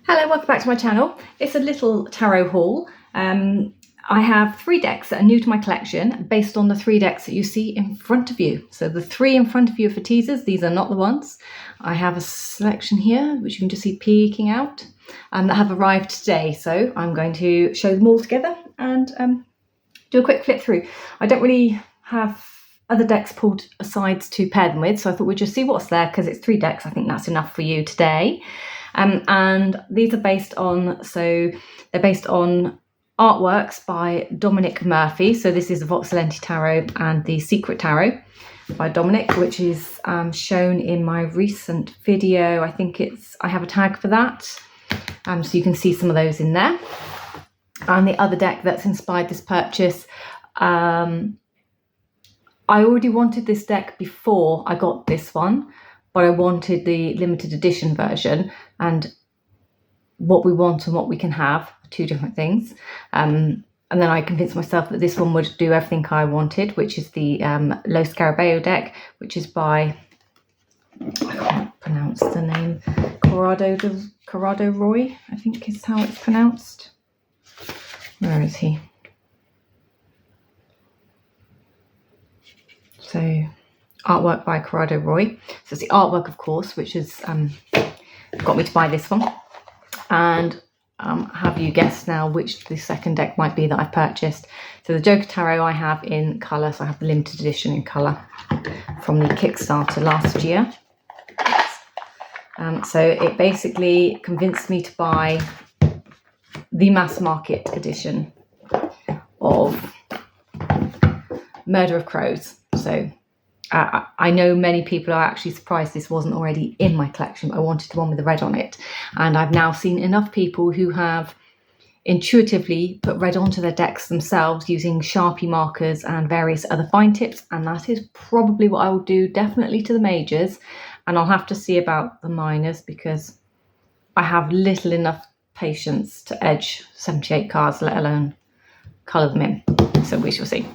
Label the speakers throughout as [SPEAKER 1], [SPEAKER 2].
[SPEAKER 1] Hello, welcome back to my channel. It's a little tarot haul. I have 3 decks that are new to my collection based on the 3 decks that you see in front of you. So the 3 in front of you are for teasers. These are not the ones. I have a selection here, which you can just see peeking out, that have arrived today. So I'm going to show them all together and do a quick flip through. I don't really have other decks pulled aside to pair them with, so I thought we'd just see what's there because it's 3 decks. I think that's enough for you today. And these are based on, they're based on artworks by Dominic Murphy. So this is the Voxsilentii Tarot and the Secret Tarot by Dominic, which is shown in my recent video. I think I have a tag for that. So you can see some of those in there. And the other deck that's inspired this purchase, I already wanted this deck before I got this one, but I wanted the limited edition version, and what we want and what we can have are 2 different things. And then I convinced myself that this one would do everything I wanted, which is the Lo Scarabeo deck, which is by, I can't pronounce the name, Corrado Roy, I think is how it's pronounced. Where is he? So artwork by Corrado Roy. So it's the artwork, of course, which has got me to buy this one. And have you guessed now which the second deck might be that I've purchased? So the Joker Tarot I have in colour, so I have the limited edition in colour from the Kickstarter last year. So it basically convinced me to buy the mass market edition of Murder of Crows. So I know many people are actually surprised this wasn't already in my collection, but I wanted the one with the red on it. And I've now seen enough people who have intuitively put red onto their decks themselves using Sharpie markers and various other fine tips. And that is probably what I will do, definitely to the majors. And I'll have to see about the minors because I have little enough patience to edge 78 cards, let alone colour them in. So we shall see.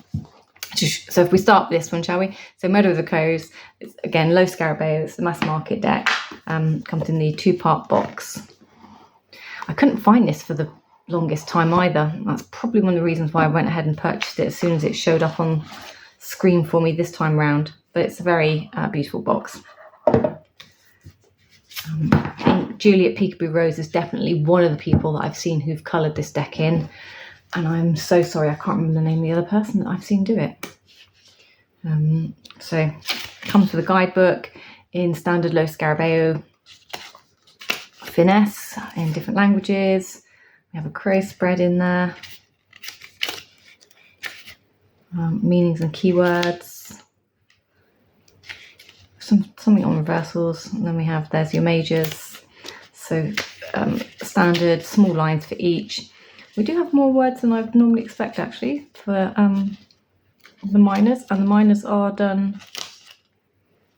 [SPEAKER 1] So if we start with this one, shall we? So Murder of the Crows, it's again Lo Scarabeo, it's the mass market deck, comes in the 2-part box. I couldn't find this for the longest time either. That's probably one of the reasons why I went ahead and purchased it as soon as it showed up on screen for me this time round. But it's a very beautiful box. I think Juliet Peekaboo Rose is definitely one of the people that I've seen who've coloured this deck in. And I'm so sorry, I can't remember the name of the other person that I've seen do it. So it comes with a guidebook in standard Lo Scarabeo finesse in different languages. We have a crow spread in there. Meanings and keywords. Something on reversals. And then we have, there's your majors. So standard small lines for each. We do have more words than I'd normally expect actually for the minors, and the minors are done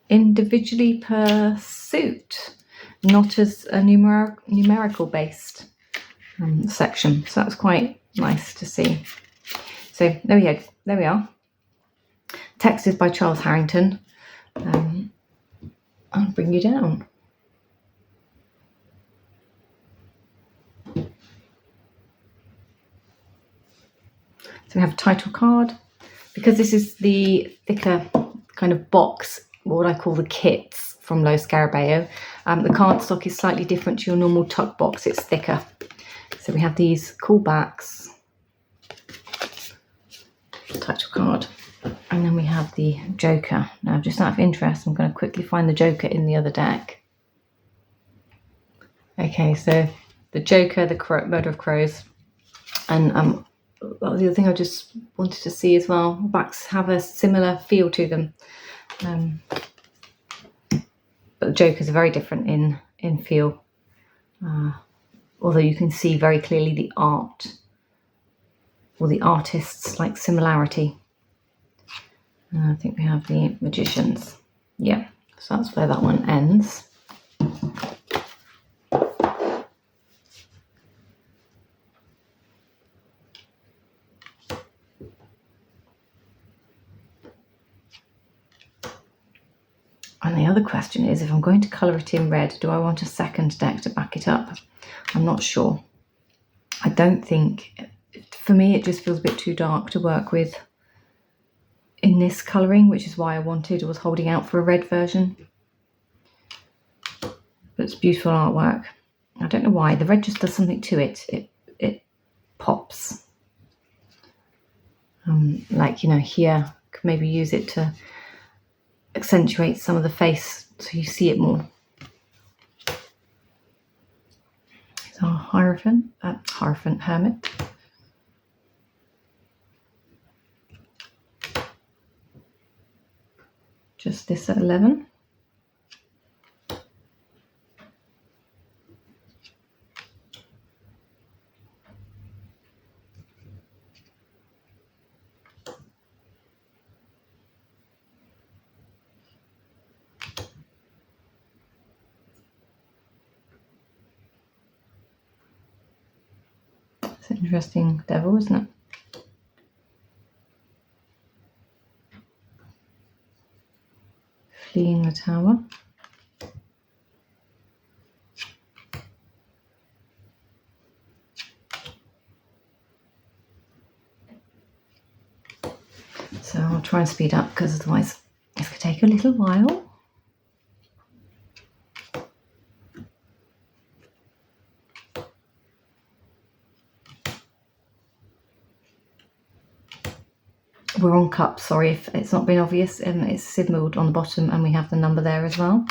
[SPEAKER 1] individually per suit, not as a numerical based section. So that was quite nice to see. So there we are. Text is by Charles Harrington. I'll bring you down. So we have a title card. Because this is the thicker kind of box, what I call the kits from Lo Scarabeo, the cardstock is slightly different to your normal tuck box, it's thicker. So we have these cool backs, title card, and then we have the Joker. Now, just out of interest, I'm going to quickly find the Joker in the other deck. Okay, so the Joker, the Murder of Crows, and the other thing I just wanted to see as well, backs have a similar feel to them. But the Jokers are very different in feel. Although you can see very clearly the art, or the artist's like similarity. I think we have the Magicians. Yeah, so that's where that one ends. And the other question is, if I'm going to colour it in red, do I want a second deck to back it up? I'm not sure. I don't think, for me, it just feels a bit too dark to work with in this colouring, which is why I was holding out for a red version. But it's beautiful artwork. I don't know why, the red just does something to it. It pops. Like, you know, here, could maybe use it to accentuate some of the face so you see it more. It's our Hierophant Hermit. Just this at 11. It's an interesting devil, isn't it? Fleeing the tower. So I'll try and speed up because otherwise this could take a little while. We're on cups, sorry if it's not been obvious. It's Sidmilled on the bottom and we have the number there as well.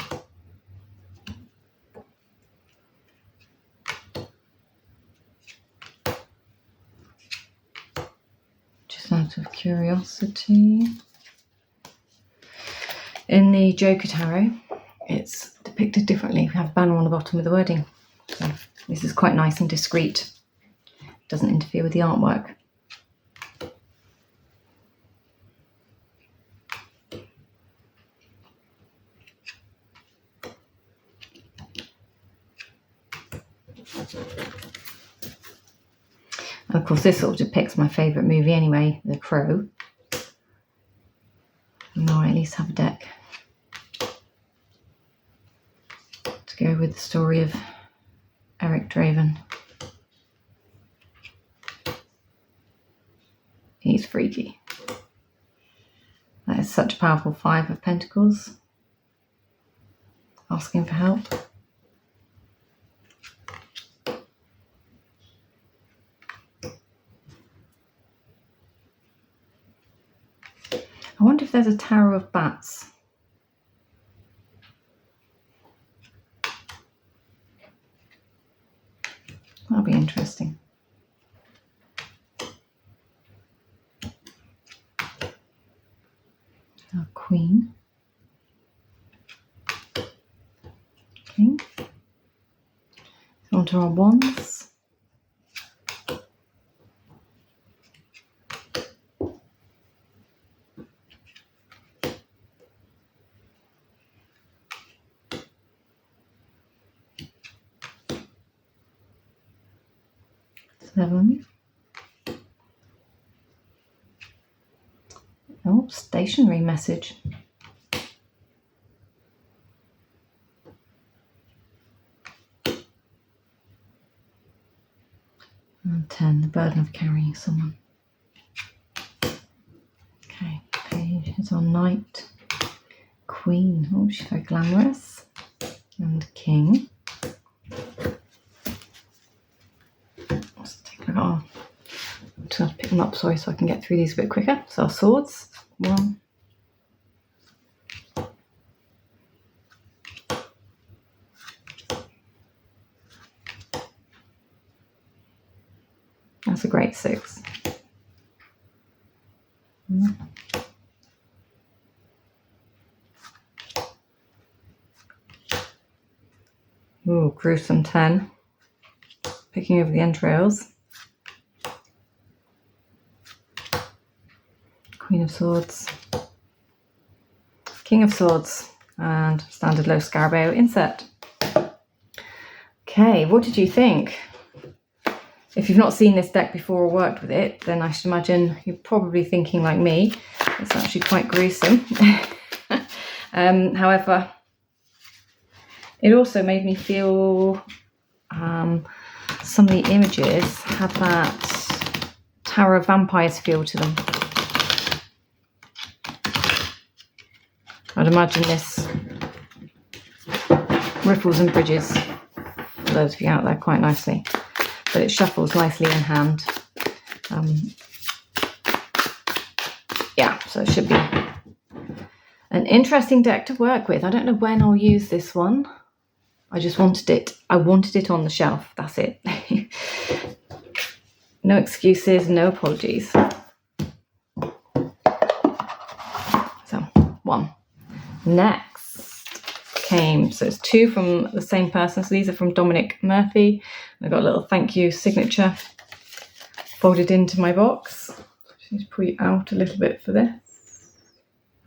[SPEAKER 1] Just out of curiosity. In the Joker Tarot, it's depicted differently. We have a banner on the bottom with the wording. So this is quite nice and discreet. Doesn't interfere with the artwork. And of course, this sort of depicts my favourite movie anyway, The Crow. Now I at least have a deck to go with the story of Eric Draven. He's freaky. That is such a powerful 5 of Pentacles. Asking for help. I wonder if there's a Tower of Bats. That'll be interesting. Our Queen. Okay. So on to our Wands. Seven. Oh, stationary message. And 10, the burden of carrying someone. Okay, page is on Knight. Queen, oh, she's very glamorous. And King. Let's take a look at our, I'm just going to pick them up, sorry, so I can get through these a bit quicker. So our swords, 1. That's a great 6. Ooh, gruesome 10. Picking over the entrails. Queen of Swords. King of Swords. And standard Lo Scarabeo insert. Okay, what did you think? If you've not seen this deck before or worked with it, then I should imagine you're probably thinking like me. It's actually quite gruesome. However, it also made me feel some of the images had that Tarot Vampires feel to them. I'd imagine this riffles and bridges for those of you out there quite nicely, but it shuffles nicely in hand. Yeah, so it should be an interesting deck to work with. I don't know when I'll use this one. I just wanted it. I wanted it on the shelf. That's it. No excuses, no apologies. So, one. Next came, so it's two from the same person. So these are from Dominic Murphy. I've got a little thank you signature folded into my box. Just need to pull you out a little bit for this.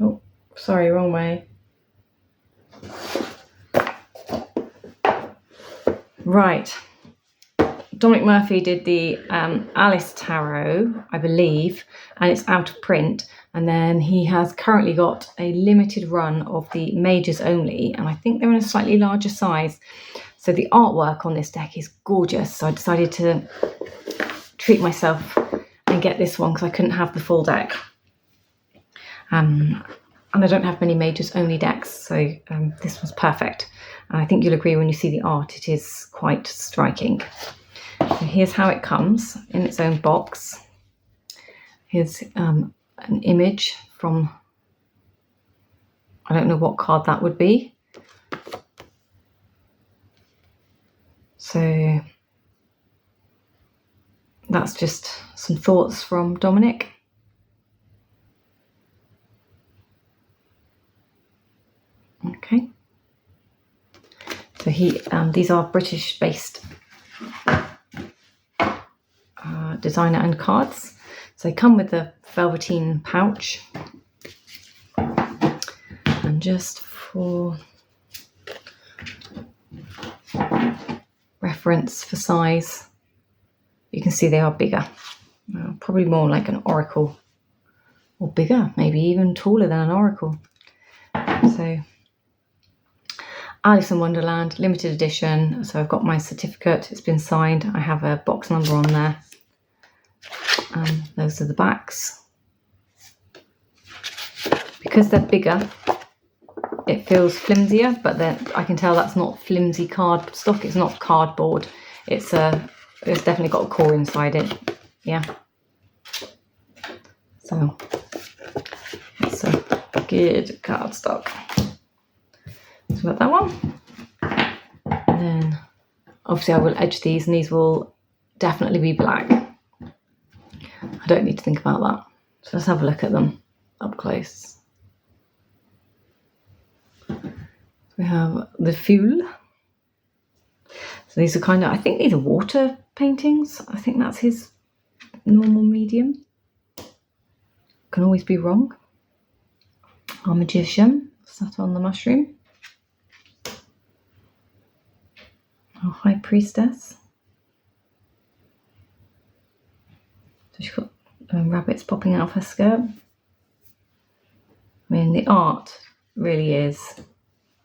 [SPEAKER 1] Oh, sorry, wrong way. Right. Dominic Murphy did the Alice Tarot, I believe, and it's out of print. And then he has currently got a limited run of the majors only, and I think they're in a slightly larger size. So the artwork on this deck is gorgeous. So I decided to treat myself and get this one because I couldn't have the full deck. And I don't have many majors only decks, so this was perfect. And I think you'll agree when you see the art, it is quite striking. So here's how it comes in its own box. Here's an image from, I don't know what card that would be. So that's just some thoughts from Dominic. Okay. So these are British-based designer and cards. So they come with a velveteen pouch. And just for reference for size, you can see they are bigger. Probably more like an oracle, or bigger, maybe even taller than an oracle. So Alice in Wonderland, limited edition. So I've got my certificate, it's been signed. I have a box number on there. Those are the backs. Because they're bigger, it feels flimsier, but then I can tell that's not flimsy card stock. It's not cardboard. It's definitely got a core inside it. Yeah. So it's a good cardstock. So I've got that one. And then obviously I will edge these, and these will definitely be black. I don't need to think about that. So let's have a look at them up close. We have the Fool. So these are kind of, I think these are water paintings. I think that's his normal medium. Can always be wrong. Our Magician, sat on the mushroom. Our High Priestess. So she's got rabbits popping out of her skirt. I mean, the art really is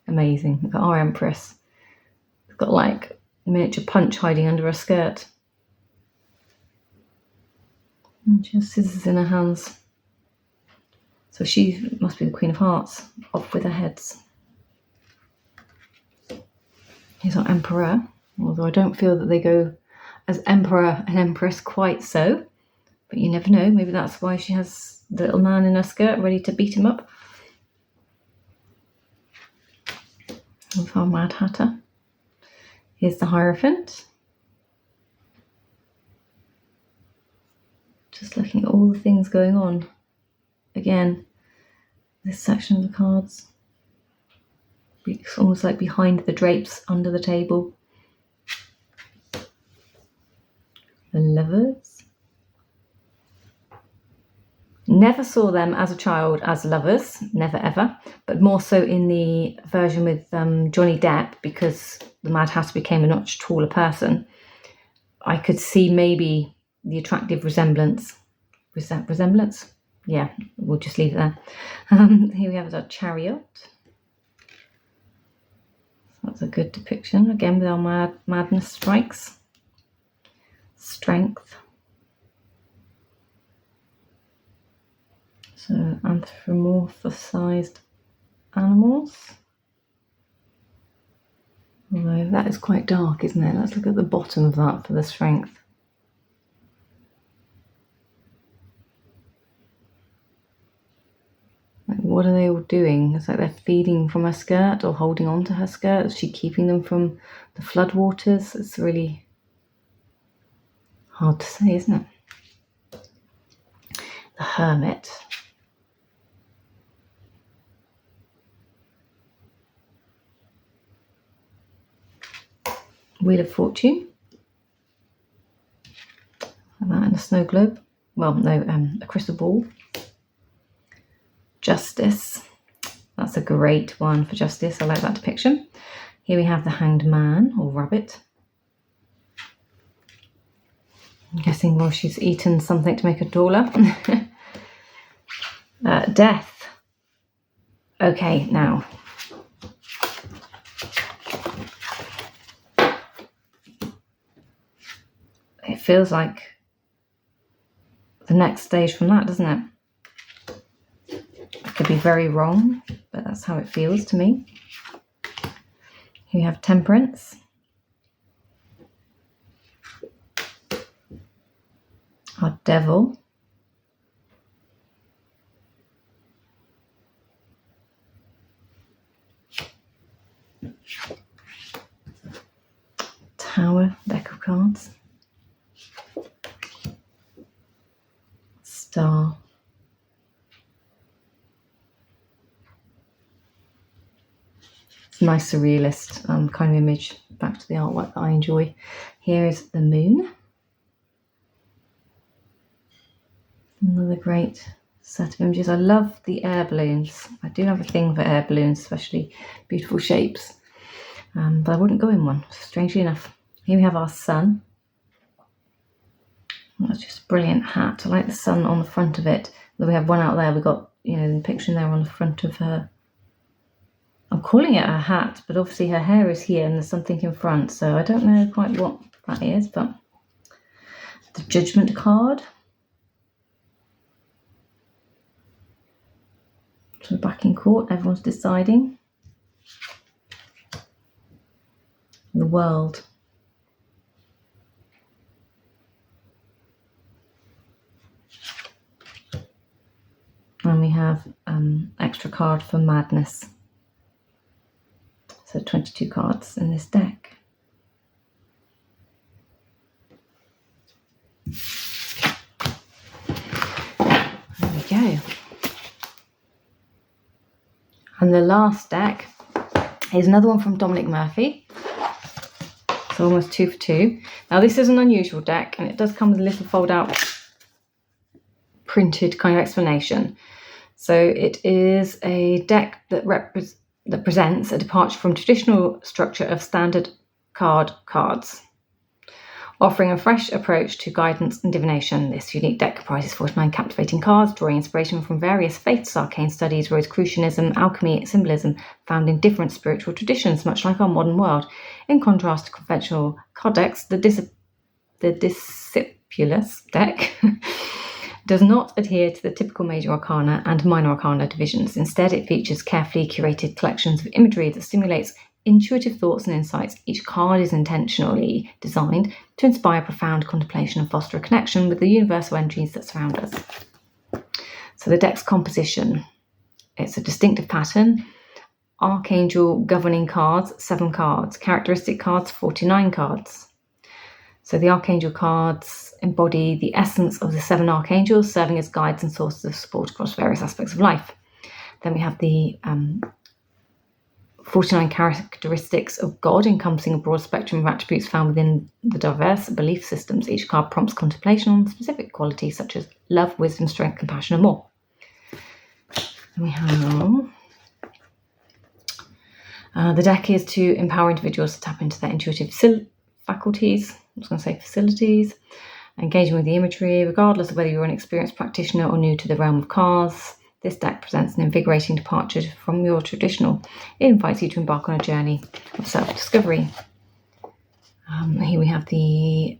[SPEAKER 1] amazing. Look at our Empress. It's got like a miniature punch hiding under her skirt. And she has scissors in her hands. So she must be the Queen of Hearts, off with her heads. Here's our Emperor, although I don't feel that they go as Emperor and Empress quite so. But you never know, maybe that's why she has the little man in her skirt ready to beat him up. With our Mad Hatter. Here's the Hierophant. Just looking at all the things going on. Again, this section of the cards. It's almost like behind the drapes under the table. The Lovers. Never saw them as a child as lovers, never ever, but more so in the version with Johnny Depp, because the Mad Hatter became a much taller person. I could see maybe the attractive resemblance. Resemblance? Yeah, we'll just leave it there. Here we have our Chariot. That's a good depiction, again with our madness strikes. strength. So anthropomorphized animals. Although that is quite dark, isn't it? Let's look at the bottom of that for the strength. Like, what are they all doing? It's like they're feeding from her skirt or holding on to her skirt. Is she keeping them from the floodwaters? It's really hard to say, isn't it? The Hermit. Wheel of Fortune. And that in a snow globe. Well, no, a crystal ball. Justice. That's a great one for justice. I like that depiction. Here we have the Hanged Man or rabbit. I'm guessing, well, she's eaten something to make her taller. Death. Okay, now. It feels like the next stage from that, doesn't it? I could be very wrong, but that's how it feels to me. Here you have Temperance. Our Devil. Tower, deck of cards. Star. It's a nice surrealist kind of image, back to the artwork that I enjoy. Here is the Moon. Another great set of images. I love the air balloons. I do have a thing for air balloons, especially beautiful shapes. But I wouldn't go in one, strangely enough. Here we have our sun. That's just a brilliant hat. I like the sun on the front of it. We have one out there. We've got, the picture there on the front of her. I'm calling it a hat, but obviously her hair is here and there's something in front. So I don't know quite what that is, but the Judgment card. So back in court, everyone's deciding. The World. And we have extra card for Madness. So 22 cards in this deck. There we go. And the last deck is another one from Dominic Murphy. So almost 2 for 2. Now this is an unusual deck and it does come with a little fold out printed kind of explanation. So it is a deck that presents a departure from traditional structure of standard cards, offering a fresh approach to guidance and divination. This unique deck comprises 49 captivating cards, drawing inspiration from various faiths, arcane studies, Rosicrucianism, alchemy, symbolism, found in different spiritual traditions, much like our modern world. In contrast to conventional card decks, the Discipulus deck does not adhere to the typical major arcana and minor arcana divisions. Instead, it features carefully curated collections of imagery that stimulates intuitive thoughts and insights. Each card is intentionally designed to inspire profound contemplation and foster a connection with the universal energies that surround us. So the deck's composition, it's a distinctive pattern. Archangel governing cards, 7 cards. Characteristic cards, 49 cards. So the Archangel cards embody the essence of the 7 archangels, serving as guides and sources of support across various aspects of life. Then we have the 49 characteristics of God, encompassing a broad spectrum of attributes found within the diverse belief systems. Each card prompts contemplation on specific qualities such as love, wisdom, strength, compassion, and more. Then we have the deck is to empower individuals to tap into their intuitive faculties. I was going to say facilities, engaging with the imagery, regardless of whether you're an experienced practitioner or new to the realm of cards. This deck presents an invigorating departure from your traditional. It invites you to embark on a journey of self-discovery. Here we have the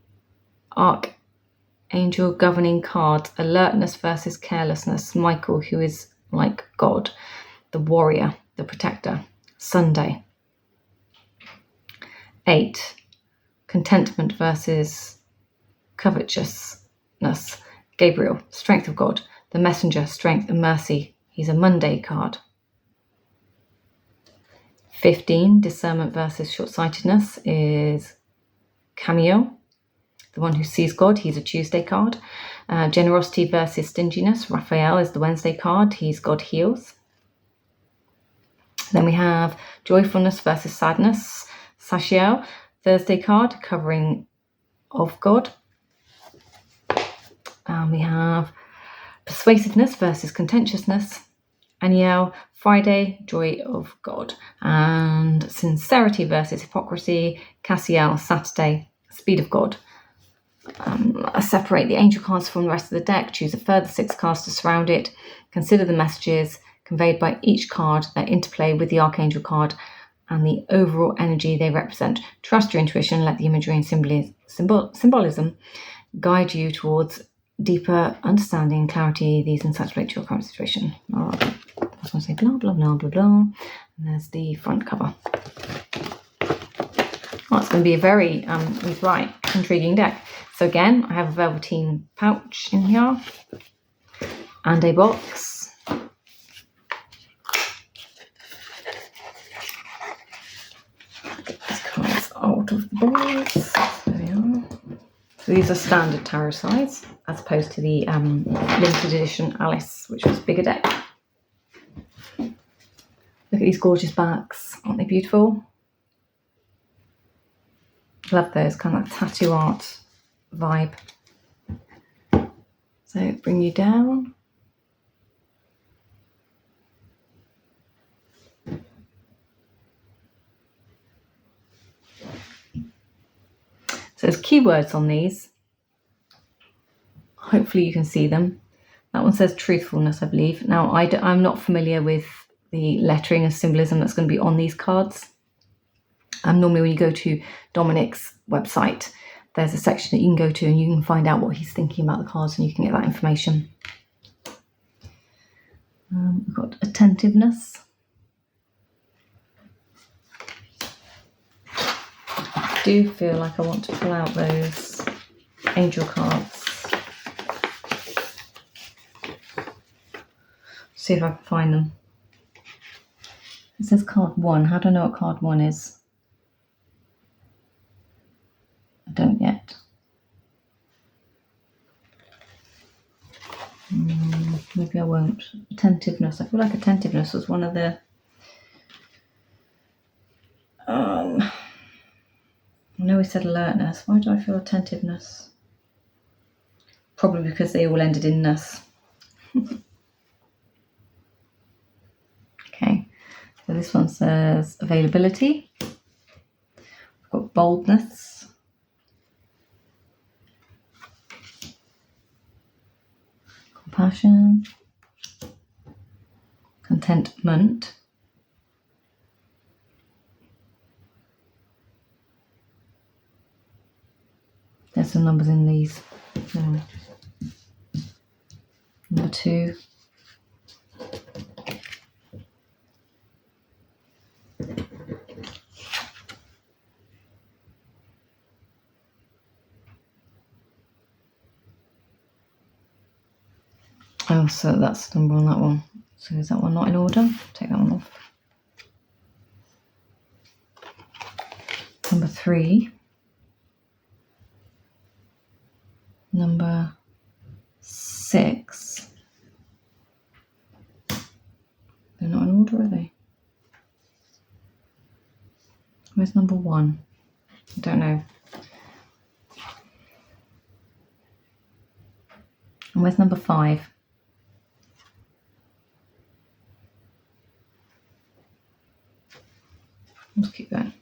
[SPEAKER 1] Archangel governing card, alertness versus carelessness. Michael, who is like God, the warrior, the protector. Sunday. 8, contentment versus covetousness. Gabriel, strength of God, the messenger, strength and mercy. He's a Monday card. 15, discernment versus short-sightedness is Cameo, the one who sees God. He's a Tuesday card. Generosity versus stinginess. Raphael is the Wednesday card. He's God heals. Then we have joyfulness versus sadness. Sachiel, Thursday card, covering of God. We have persuasiveness versus contentiousness. Aniel, Friday, joy of God. And sincerity versus hypocrisy. Cassiel, Saturday, speed of God. I separate the angel cards from the rest of the deck, choose a further 6 cards to surround it, consider the messages conveyed by each card, their interplay with the archangel card, and the overall energy they represent. Trust your intuition, let the imagery and symbolism guide you towards deeper understanding and clarity. These insights relate to your current situation. All right, I just want to say blah, blah, blah, blah, blah. And there's the front cover. Well, it's going to be a very, he's right, intriguing deck. So again, I have a velveteen pouch in here and a box. Get these cards out of the box. There we are. So these are standard tarot size, as opposed to the limited edition Alice, which was bigger deck. Look at these gorgeous backs. Aren't they beautiful? Love those, kind of like tattoo art vibe. So bring you down. So there's keywords on these. Hopefully you can see them. That one says truthfulness, I believe. Now, I'm not familiar with the lettering and symbolism that's going to be on these cards. Normally when you go to Dominic's website, there's a section that you can go to and you can find out what he's thinking about the cards and you can get that information. We've got attentiveness. I do feel like I want to pull out those angel cards. See if I can find them. It says card 1. How do I know what card 1 is? I don't yet. Maybe I won't. Attentiveness. I feel like attentiveness was one of the... I know we said alertness. Why do I feel attentiveness? Probably because they all ended in ness. Okay, so this one says availability. We've got boldness. Compassion. Contentment. There's some numbers in these. Number 2. Oh, so that's the number on that one. So is that one not in order? Take that one off. Number 3. Number 6. They're not in order, are they? Where's number 1? I don't know. And where's number 5? Let's keep going.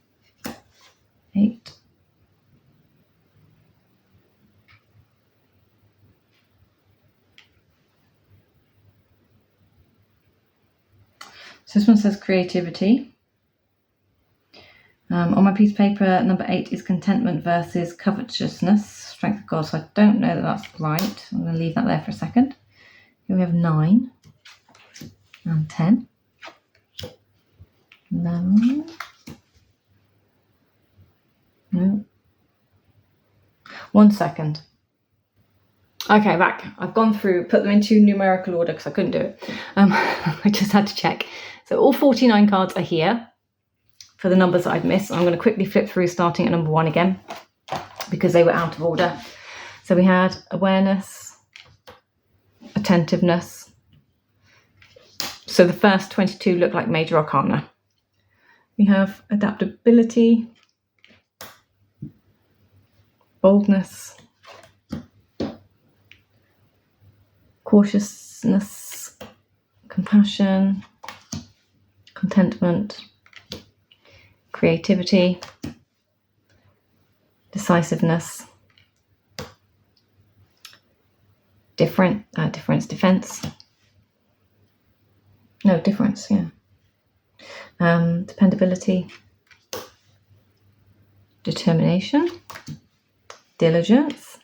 [SPEAKER 1] 8. So this one says creativity. On my piece of paper, number 8 is contentment versus covetousness, strength of God. So I don't know that that's right. I'm going to leave that there for a second. Here we have 9 and 10. 11. No. 1 second. Okay, back. I've gone through, put them into numerical order because I couldn't do it. I just had to check. So all 49 cards are here for the numbers that I've missed. I'm going to quickly flip through starting at number 1 again because they were out of order. So we had awareness, attentiveness. So the first 22 look like major arcana. We have adaptability, boldness, cautiousness, compassion, contentment, creativity, decisiveness, difference, dependability, determination, diligence,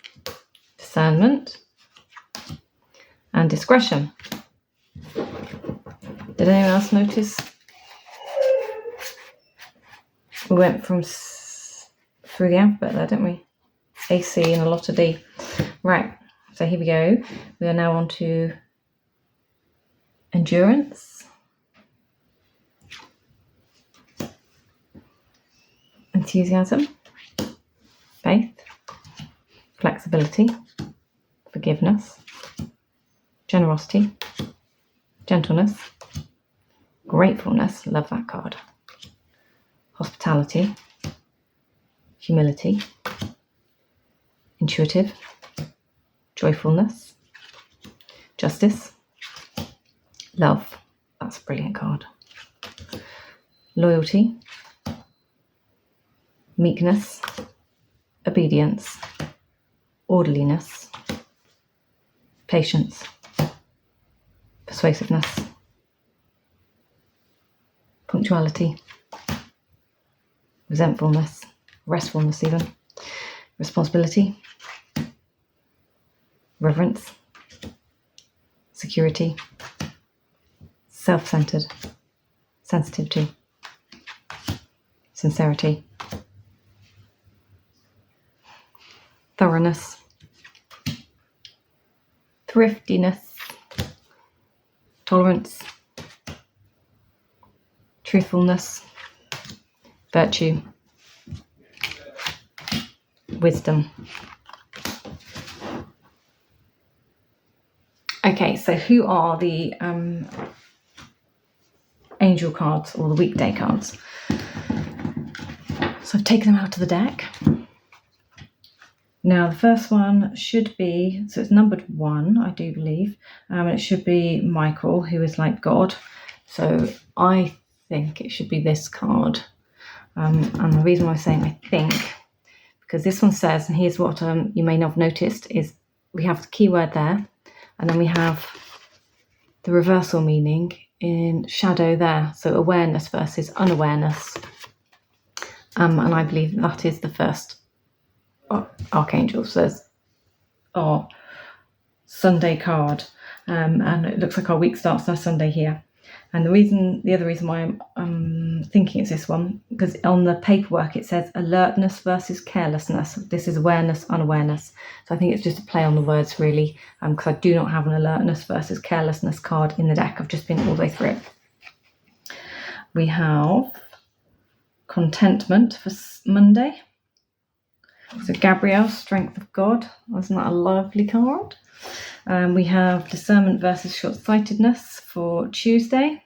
[SPEAKER 1] discernment, and discretion. Did anyone else notice? We went from through the alphabet there, didn't we? A, C, and a lot of D. Right, so here we go. We are now on to endurance, enthusiasm, faith, flexibility, forgiveness, generosity, gentleness, gratefulness, love that card, hospitality, humility, intuitive, joyfulness, justice, love, that's a brilliant card, loyalty, meekness, obedience, orderliness, patience, persuasiveness, punctuality, resentfulness, restfulness even, responsibility, reverence, security, self-centered, sensitivity, sincerity, thoroughness, thriftiness, tolerance, truthfulness, virtue, wisdom. Okay, so who are the angel cards or the weekday cards? So I've taken them out of the deck. Now the first one should be, so it's numbered 1, I do believe, and it should be Michael, who is like God. So I think it should be this card. And the reason why I'm saying I think, because this one says, and here's what you may not have noticed, is we have the keyword there, and then we have the reversal meaning in shadow there. So awareness versus unawareness. And I believe that is the first archangel. So there's our Sunday card. And it looks like our week starts on Sunday here. And the other reason why I'm thinking it's this one, because on the paperwork it says alertness versus carelessness. This is awareness, unawareness. So I think it's just a play on the words really, because I do not have an alertness versus carelessness card in the deck. I've just been all the way through it. We have contentment for Monday. So Gabrielle, strength of God. Isn't that a lovely card? We have discernment versus short-sightedness for Tuesday.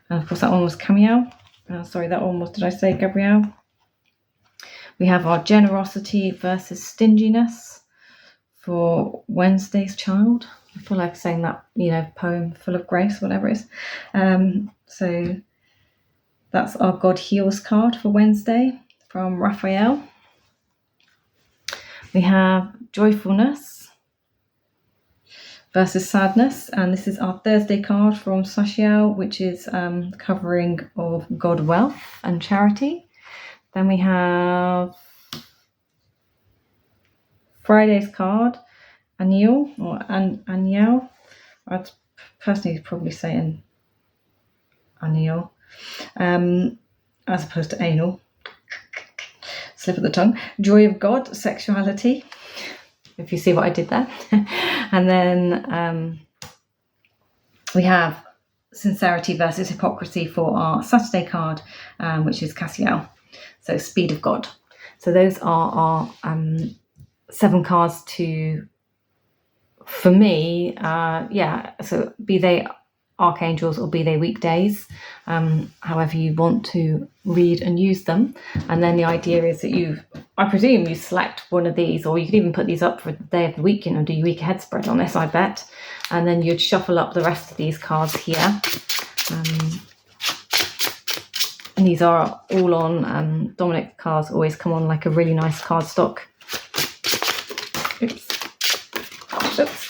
[SPEAKER 1] And of course that one was Camiel. Sorry, that one was, did I say Gabrielle? We have our generosity versus stinginess for Wednesday's child. I feel like saying that, poem full of grace, whatever it is. So that's our God Heals card for Wednesday from Raphael. We have joyfulness versus sadness, and this is our Thursday card from Sachiel, which is covering of God, wealth and charity. Then we have Friday's card, Aniel or Aniel. I'd personally probably say Aniel, as opposed to anal. Slip of the tongue. Joy of God, sexuality. If you see what I did there. And then we have sincerity versus hypocrisy for our Saturday card, which is Cassiel. So speed of God. So those are our 7 cards to, for me, so be they archangels or be they weekdays, however you want to read and use them. And then the idea is that I presume you select one of these, or you could even put these up for the day of the week, do your week ahead spread on this, I bet. And then you'd shuffle up the rest of these cards here. And these are all on, Dominic cards always come on like a really nice cardstock.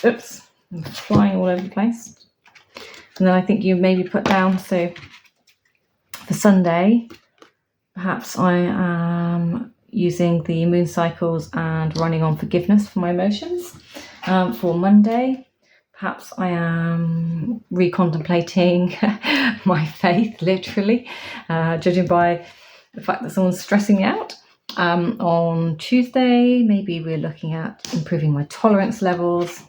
[SPEAKER 1] Oops. I'm flying all over the place. And then I think you maybe put down, so for Sunday, perhaps I am using the moon cycles and running on forgiveness for my emotions. For Monday, perhaps I am recontemplating my faith, literally, judging by the fact that someone's stressing me out. On Tuesday, maybe we're looking at improving my tolerance levels.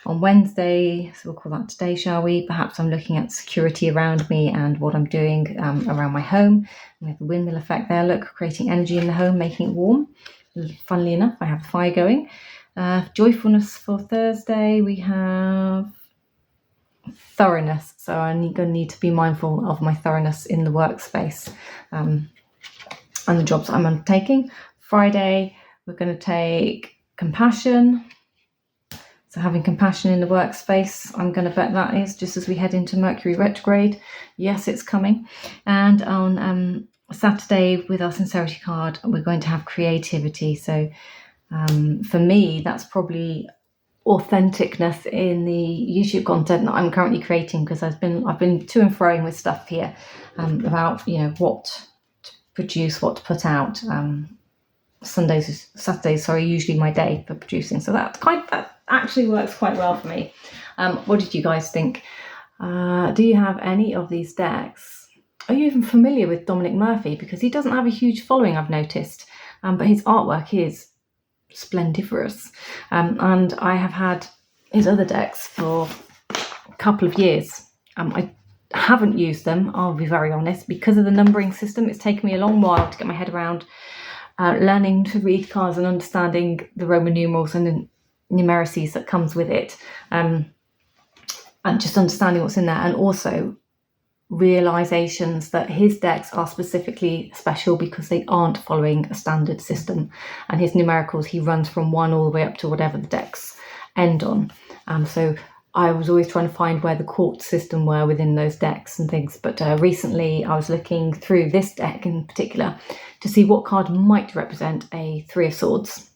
[SPEAKER 1] On Wednesday, so we'll call that today, shall we? Perhaps I'm looking at security around me and what I'm doing around my home. We have the windmill effect there, look, creating energy in the home, making it warm. Funnily enough, I have the fire going. Joyfulness for Thursday, we have thoroughness. So I'm going to need to be mindful of my thoroughness in the workspace and the jobs I'm undertaking. Friday, we're going to take compassion. So having compassion in the workspace, I'm going to bet that is just as we head into Mercury retrograde. Yes, it's coming. And on Saturday with our sincerity card, we're going to have creativity. So for me, that's probably authenticness in the YouTube content that I'm currently creating, because I've been to and froing with stuff here about what to produce, what to put out. Saturdays, usually my day for producing. So that actually works quite well for me. What did you guys think? Do you have any of these decks? Are you even familiar with Dominic Murphy? Because he doesn't have a huge following, I've noticed, but his artwork is splendiferous. And I have had his other decks for a couple of years. I haven't used them, I'll be very honest, because of the numbering system. It's taken me a long while to get my head around learning to read cards and understanding the Roman numerals and the numeracies that comes with it, and just understanding what's in there, and also realizations that his decks are specifically special because they aren't following a standard system, and his numericals, he runs from 1 all the way up to whatever the decks end on. So I was always trying to find where the court system were within those decks and things. But recently I was looking through this deck in particular to see what card might represent a 3 of Swords.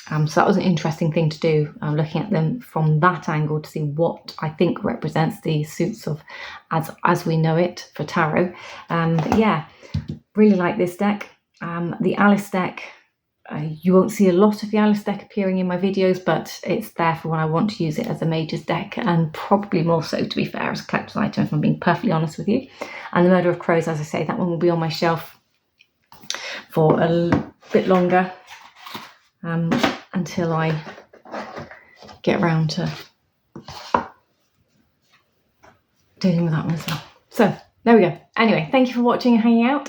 [SPEAKER 1] So that was an interesting thing to do, looking at them from that angle to see what I think represents the suits of as we know it for tarot. Yeah, really like this deck. The Alice deck, you won't see a lot of the Alice deck appearing in my videos, but it's there for when I want to use it as a majors deck, and probably more so, to be fair, as a collector's item, if I'm being perfectly honest with you. And the Murder of Crows, as I say, that one will be on my shelf for a bit longer, until I get around to dealing with that one as well. So there we go. Anyway, thank you for watching and hanging out.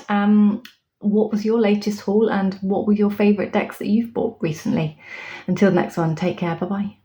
[SPEAKER 1] What was your latest haul, and what were your favourite decks that you've bought recently? Until the next one, take care. Bye bye.